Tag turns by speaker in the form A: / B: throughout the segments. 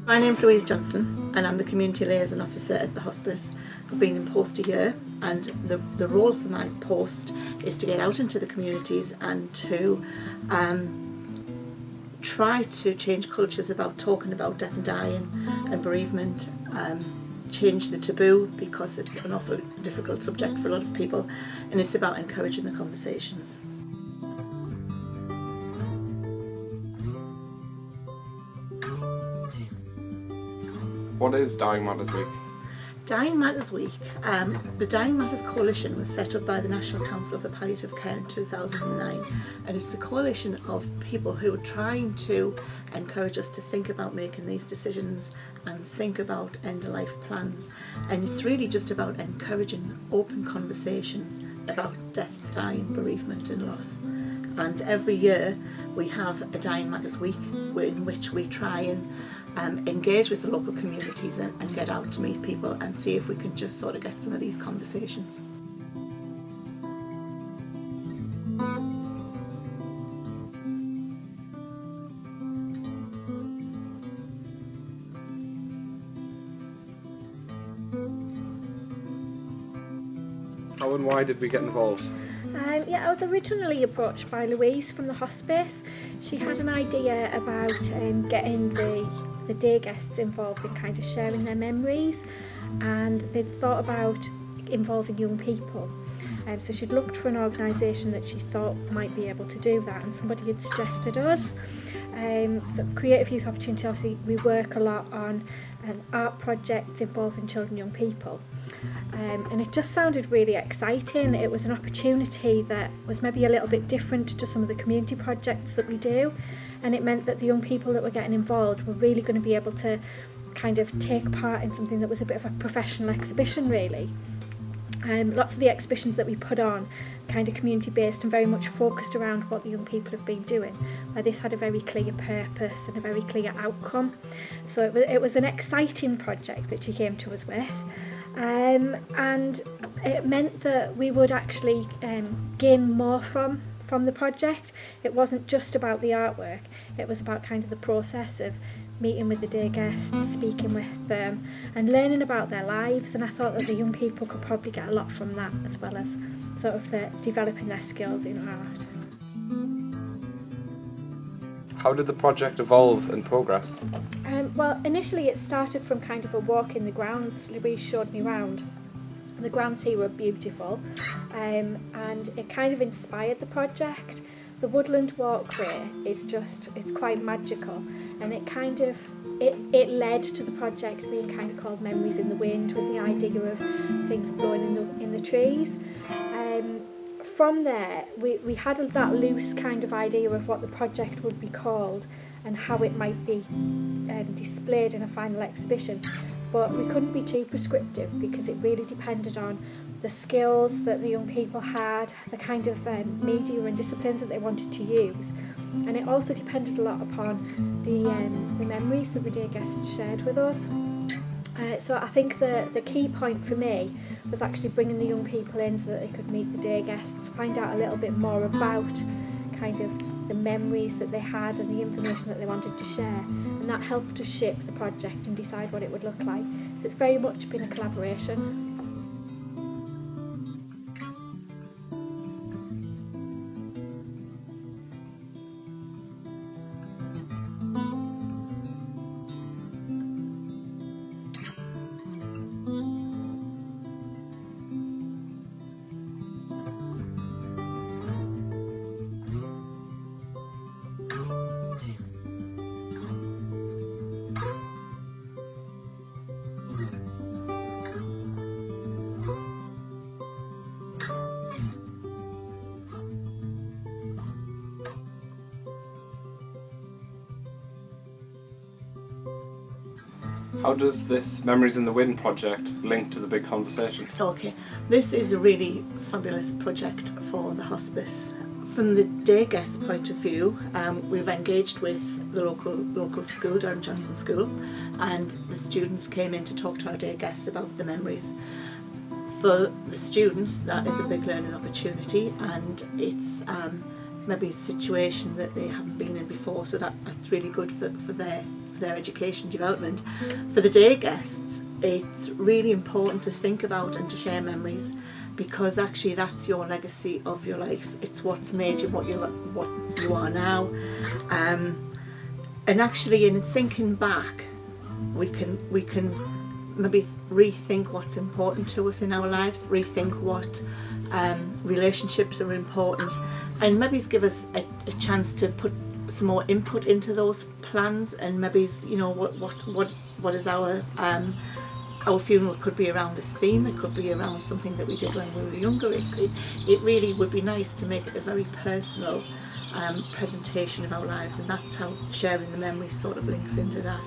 A: My name's Louise Johnson and I'm the Community Liaison Officer at the hospice. I've been in post a year, and the role for my post is to get out into the communities and to try to change cultures about talking about death and dying and bereavement, change the taboo, because it's an awfully difficult subject for a lot of people, and it's about encouraging the conversations.
B: What is Dying Matters Week?
A: Dying Matters Week, the Dying Matters Coalition was set up by the National Council for Palliative Care in 2009, and it's a coalition of people who are trying to encourage us to think about making these decisions and think about end-of-life plans, and it's really just about encouraging open conversations about death, dying, bereavement and loss. And every year we have a Dying Matters Week in which we try and engage with the local communities and get out to meet people and see if we can just sort of get some of these conversations.
B: How and why did we get involved?
C: I was originally approached by Louise from the hospice. She had an idea about getting the day guests involved in kind of sharing their memories, and they'd thought about involving young people. So she'd looked for an organisation that she thought might be able to do that, and somebody had suggested us. So Creative Youth Opportunity, obviously we work a lot on art projects involving children and young people. And it just sounded really exciting. It was an opportunity that was maybe a little bit different to some of the community projects that we do, and it meant that the young people that were getting involved were really going to be able to kind of take part in something that was a bit of a professional exhibition really. Lots of the exhibitions that we put on kind of community based and very much focused around what the young people have been doing, where this had a very clear purpose and a very clear outcome. So it was an exciting project that she came to us with, and it meant that we would actually gain more from the project. It wasn't just about the artwork, it was about kind of the process of meeting with the day guests, speaking with them and learning about their lives, and I thought that the young people could probably get a lot from that, as well as sort of developing their skills in art.
B: How did the project evolve and progress?
C: Well, initially it started from kind of a walk in the grounds. Louise showed me around. The grounds here were beautiful, and it kind of inspired the project. The woodland walkway is it's quite magical, and it led to the project being kind of called Memories in the Wind, with the idea of things blowing in the trees. From there we had that loose kind of idea of what the project would be called and how it might be displayed in a final exhibition, but we couldn't be too prescriptive because it really depended on the skills that the young people had, the kind of media and disciplines that they wanted to use, and it also depended a lot upon the memories that the day guests shared with us. So I think the key point for me was actually bringing the young people in so that they could meet the day guests, find out a little bit more about kind of the memories that they had and the information that they wanted to share, and that helped us shape the project and decide what it would look like. So it's very much been a collaboration.
B: How does this Memories in the Wind project link to the big conversation?
A: Okay, this is a really fabulous project for the hospice. From the day guest point of view, we've engaged with the local school, Durham Johnston School, and the students came in to talk to our day guests about the memories. For the students, that is a big learning opportunity, and it's maybe a situation that they haven't been in before, so that's really good for their their education development. For the day guests, it's really important to think about and to share memories, because actually that's your legacy of your life. It's what's made you what you are now. And actually, in thinking back, we can maybe rethink what's important to us in our lives, rethink what relationships are important, and maybe give us a chance to put some more input into those plans. And maybe, you know, what is our funeral could be around a theme. It could be around something that we did when we were younger. It really would be nice to make it a very personal presentation of our lives, and that's how sharing the memories sort of links into that.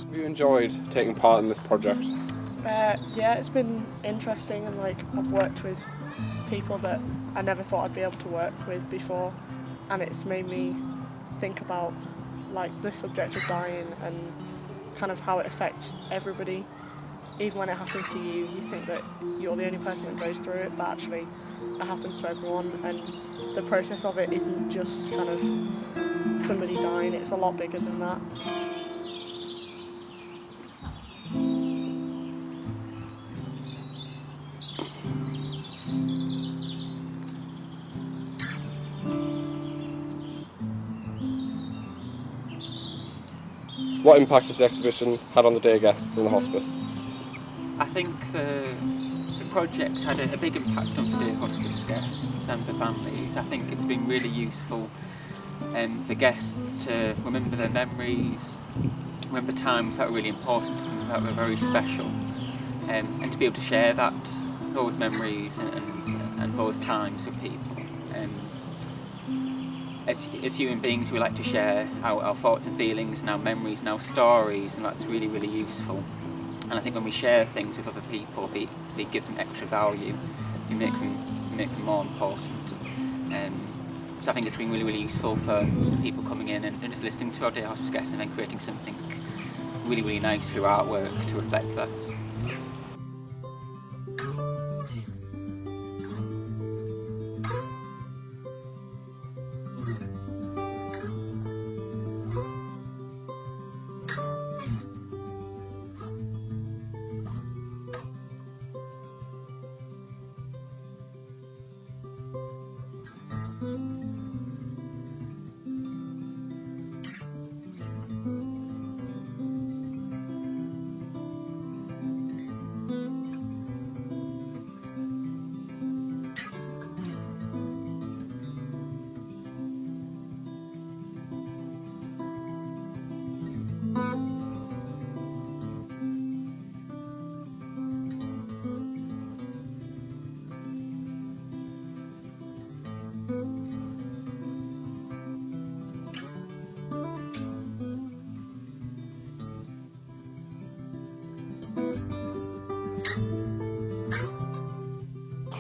B: Have you enjoyed taking part in this project?
D: Yeah, it's been interesting, and like I've worked with people that I never thought I'd be able to work with before, and it's made me think about like the subject of dying and kind of how it affects everybody. Even when it happens to you, you think that you're the only person that goes through it, but actually it happens to everyone, and the process of it isn't just kind of somebody dying, it's a lot bigger than that.
B: What impact has the exhibition had on the day guests in the hospice?
E: I think the project's had a big impact on the day hospice guests and the families. I think it's been really useful for guests to remember their memories, remember times that were really important to them, that were very special, and to be able to share those memories and those times with people. As human beings, we like to share our thoughts and feelings and our memories and our stories, and that's really, really useful. And I think when we share things with other people, they give them extra value, we make them more important. So I think it's been really, really useful for people coming in and just listening to our day hospice guests and then creating something really, really nice through artwork to reflect that.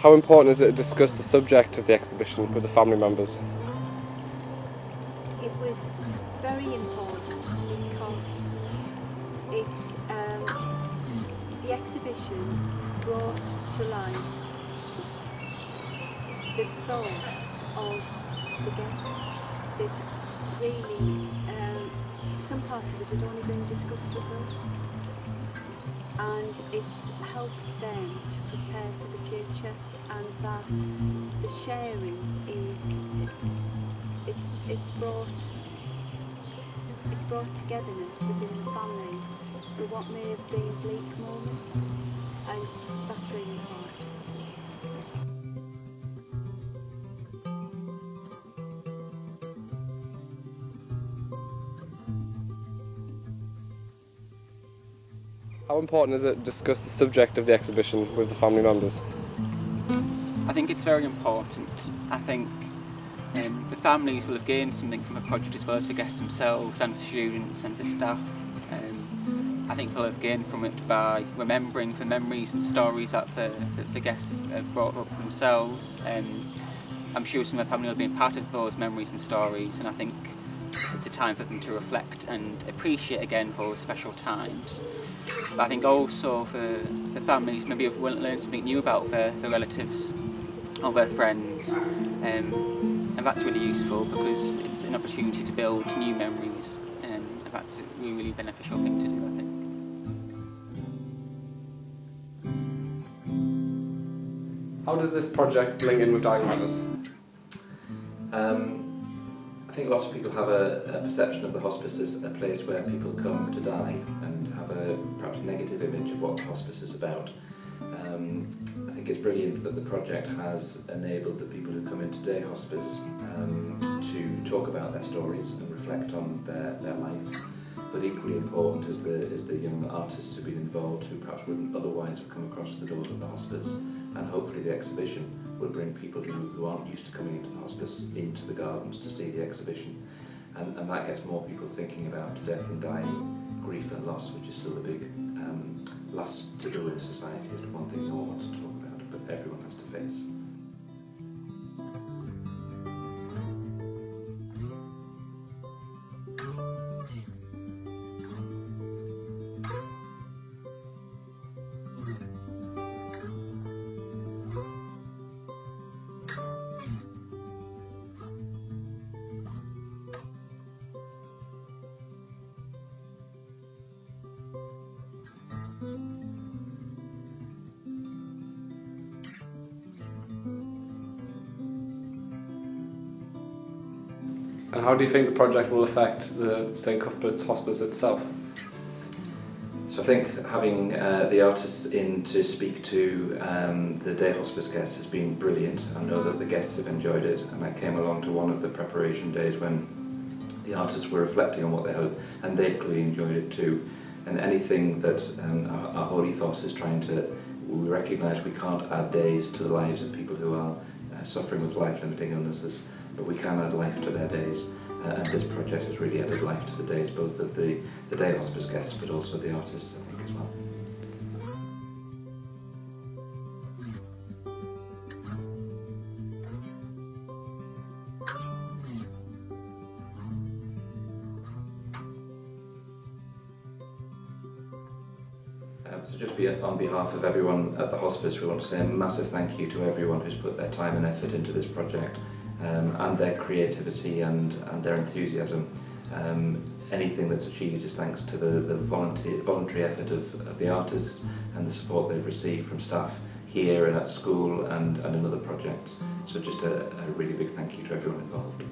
B: How important is it to discuss the subject of the exhibition with the family members?
F: It was very important because it's the exhibition brought to life the thoughts of the guests that really some parts of it had only been discussed with us, and it's helped them to prepare for the future, and that the sharing is it's brought togetherness within the family for what may have been bleak moments, and that's really important.
B: How important is it to discuss the subject of the exhibition with the family members?
E: I think it's very important. I think The families will have gained something from the project as well as the guests themselves and for students and for staff. I think they'll have gained from it by remembering the memories and stories that the guests have brought up for themselves. I'm sure some of the family will be part of those memories and stories, and I think it's a time for them to reflect and appreciate again those special times. But I think also for the families maybe have learned something new about their relatives or their friends, and that's really useful because it's an opportunity to build new memories, and that's a really, really beneficial thing to do, I think.
B: How does this project link in with Dying Matters?
G: I think lots of people have a perception of the hospice as a place where people come to die and have a perhaps negative image of what the hospice is about. I think it's brilliant that the project has enabled the people who come into day hospice to talk about their stories and reflect on their life. But equally important is the young artists who've been involved who perhaps wouldn't otherwise have come across the doors of the hospice. And hopefully the exhibition will bring people who aren't used to coming into the hospice into the gardens to see the exhibition. And that gets more people thinking about death and dying, grief and loss, which is still the big last taboo in society. It's the one thing no one wants to talk about, but everyone has to face.
B: And how do you think the project will affect the St Cuthberts Hospice itself?
G: So I think having the artists in to speak to the day hospice guests has been brilliant. I know that the guests have enjoyed it, and I came along to one of the preparation days when the artists were reflecting on what they heard, and they clearly enjoyed it too. And anything that our whole ethos is trying to, we recognise we can't add days to the lives of people who are suffering with life-limiting illnesses, but we can add life to their days. And this project has really added life to the days, both of the day hospice guests, but also the artists, I think, as well. So just on behalf of everyone at the hospice, we want to say a massive thank you to everyone who's put their time and effort into this project, and their creativity and their enthusiasm. Anything that's achieved is thanks to the voluntary effort of the artists and the support they've received from staff here and at school and in other projects. So just a really big thank you to everyone involved.